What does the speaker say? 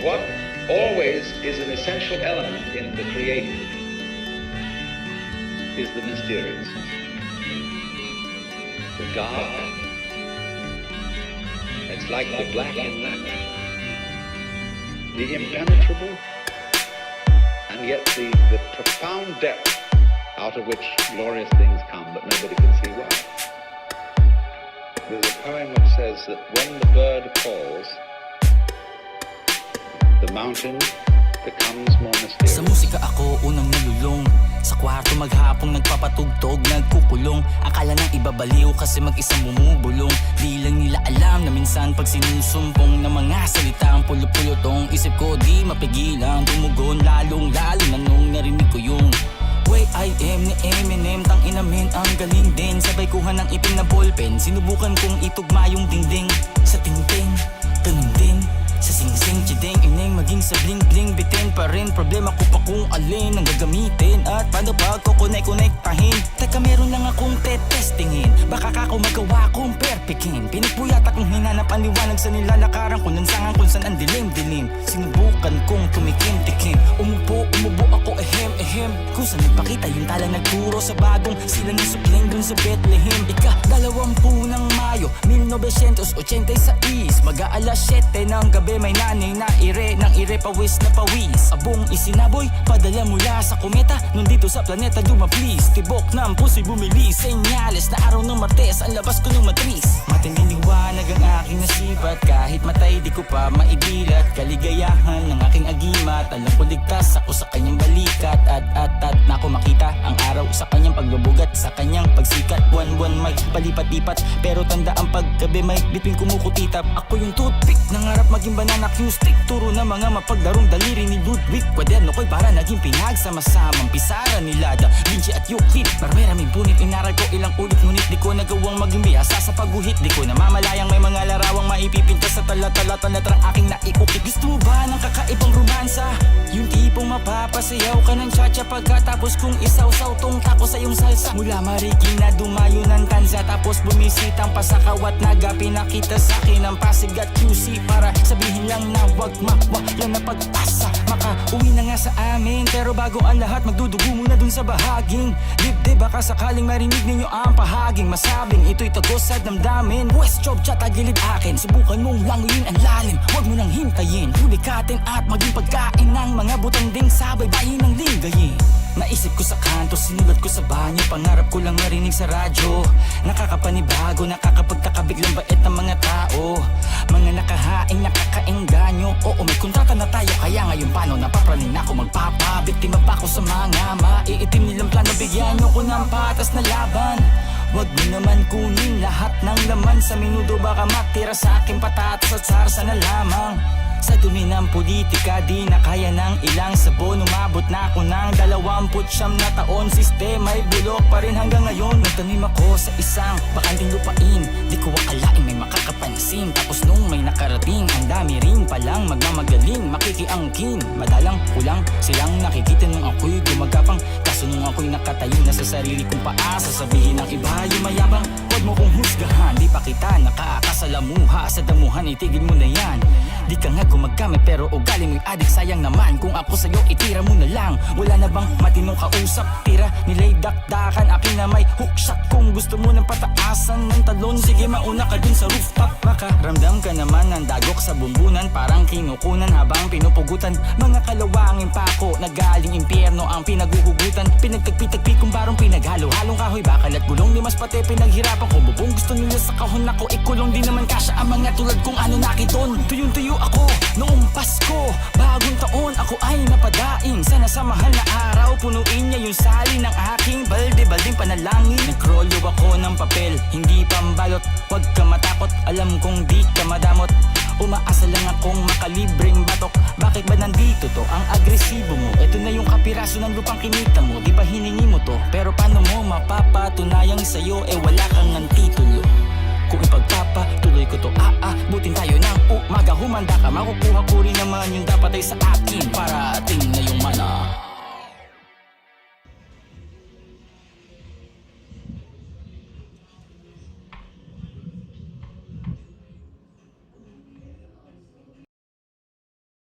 what always is an essential element in the creative is the mysterious, the dark. It's like the black in night, the impenetrable, and yet the profound depth out of which glorious things come, but nobody can see why. There's a poem which says that when the bird calls, the mountain becomes more mysterious. Sa musika ako unang nalulong. Sa kwarto maghapong nagpapatugtog, nagkukulong. Akala ng ibabaliw kasi mag-isang bumubulong. Di lang nila alam na minsan pag sinusumpong na mga salita ang pulot-pulotong isip ko di mapigilan, tumugon lalong lalo na nung narinig ko yung Way I am ni Eminem, tang inamin ang galing din. Sabay kuha ng itim na ballpen, sinubukan kong itugma yung dingding. Sa tingting, ganun din. Sa sing-sing, chideng, ineng, maging sa bling-bling, bitin pa rin. Problema ko pa kung alin ang gagamitin at paano pag kukonektahin. Teka, meron lang akong testingin, baka kako magawa kong perfectin. Pinagpuyat akong hinanap ang liwanag sa nilalakaran ko, lansangan kung saan ang dilim-dilim. Sinubukan kong tumikim-tikim, umubo ako ehem. Kung saan nagpakita yung tala nagturo sa bagong silang isupling dun sa Bethlehem. Ika-20 ng Mayo 1986, mag-aalas 7 ng gabi, may nanay na ire ng ire, pawis na pawis. Abong isinaboy, padala mula sa kometa, nandito sa planeta dumaplis. Tibok ng puso'y bumili, senyales na araw ng Martes, ang labas ko ng matris. Matinding liwanag ang aking nasipat, kahit matay di ko pa maidilat. Kaligayahan ng aking agimat, alam ko ligtas ako sa kanyang balikat. At na ako makita ang araw sa kanyang pagbabugat, sa kanyang pagsikat. Buwan-buwan may palipat-lipat, pero tanda ang paggabi may biping kumukutitap. Ako yung toothpick, nangarap maging banana cue stick. Turo na mga mapaglarong daliri ni Ludwig. Kwaderno ko'y para naging pinagsama-samang pisara nila Da Vinci at Euclid. Marami-raming punit, inaral ko ilang ulit, ngunit di ko nagawang maging biyasa sa pagguhit. Di ko namamalayang may mga larawang maipipinta sa tala-tala-talatrang aking naiukit. Gusto mo ba ng kakaibang romansa? Yung tipong mapapasayaw ka ng cha-cha pagkatapos kung isaw-saw tong tako sa iyong salsa. Mula Marikina dumayo ng Tanza, tapos bumisitang Pasakaw at Naga. Pinakita sa akin ang Pasig at QC para sabihin lang na wag lang na pagpasa. Makauwi na nga sa amin, pero bago ang lahat magdudugo muna dun sa bahaging dibdib. Baka sakaling marinig ninyo ang pahaging masabing ito'y tagos sa damdamin. West job chat tagilid akin, subukan mong languyin ang lalim. Huwag mo nang hintayin, hulikatin at maging pagkain ng mga butanding sabay bayin ng linggayin. Naisip ko sa kanto, sinulat ko sa banyo, pangarap ko lang marinig sa radyo. Nakakapanibago, nakakapagkakabiglang bait ng mga tao, mga nakahaing, nakakaengganyo. Oo, may kontrata na tayo, kaya ngayon paano napapraning ako? Magpapabiktima pa ako sa mga maiitim nilang plano. Bigyan nyo ko ng patas na laban. Huwag mo naman kunin lahat ng laman sa minudo, baka matira sa aking patatas at sarsa na lamang. Sa dumi ng politika, di na kaya ng ilang sabon. Umabot na ako ng 29 na taon, sistema'y bulok pa rin hanggang ngayon. Nagtanim ako sa isang bakanting lupain, di ko akalain may makakapansin. Tapos nung may nakarating, ang dami rin palang magmamagaling, makikiangkin. Madalang kulang silang nakikita nung ako'y gumagapang. Kaso nung ako'y nakatayo na sa sarili kong paa, sasabihin ng iba yung mayabang. Huwag mo kong husgahan, di pa kita nakakasalamuha. Sa damuhan itigil mo na yan. Di ka nga gumagamit pero ugali mo'y adik, sayang naman. Kung ako sa'yo itira mo na lang. Wala na bang matinong kausap? Tira nila'y dakdakan, akin na may hookshot. Kung gusto mo ng pataasan ng talon, sige mauna ka dun sa rooftop. Makaramdam ka naman ng dagok sa bumbunan, parang kinukunan habang pinupugutan. Mga kalawangin pa ako na galing impyerno ang pinaguhugutan. Pinagtagpi-tagpi kung barong pinaghalo-halong kahoy, bakal at gulong. Di mas pati pinaghirapan ko, bubong gusto nila sa kahon ako ikulong. Di naman kasya ang mga tulad kong ano nakiton. Tuyong-tuyo ako noong Pasko, bagong taon ako ay napadaing. Sana sa mahal na araw, punuin niya yung sali ng aking balde-balding panalangin. Nagrolyo ako ng papel, hindi pambalot. Huwag ka matakot, alam kong di ka madamot. Umaasa lang akong makalibreng batok. Bakit ba nandito to? Ang agresibo mo. Ito na yung kapiraso ng lupang kinita mo. Di ba hiningi mo to? Pero paano mo mapapatunayang sa'yo wala kang ng titulo? Kung ipagpapatuloy ko to, butin tayo ng umaga. Humanda ka, makukuha ko rin naman yung dapat ay sa akin. Parating na yung mana.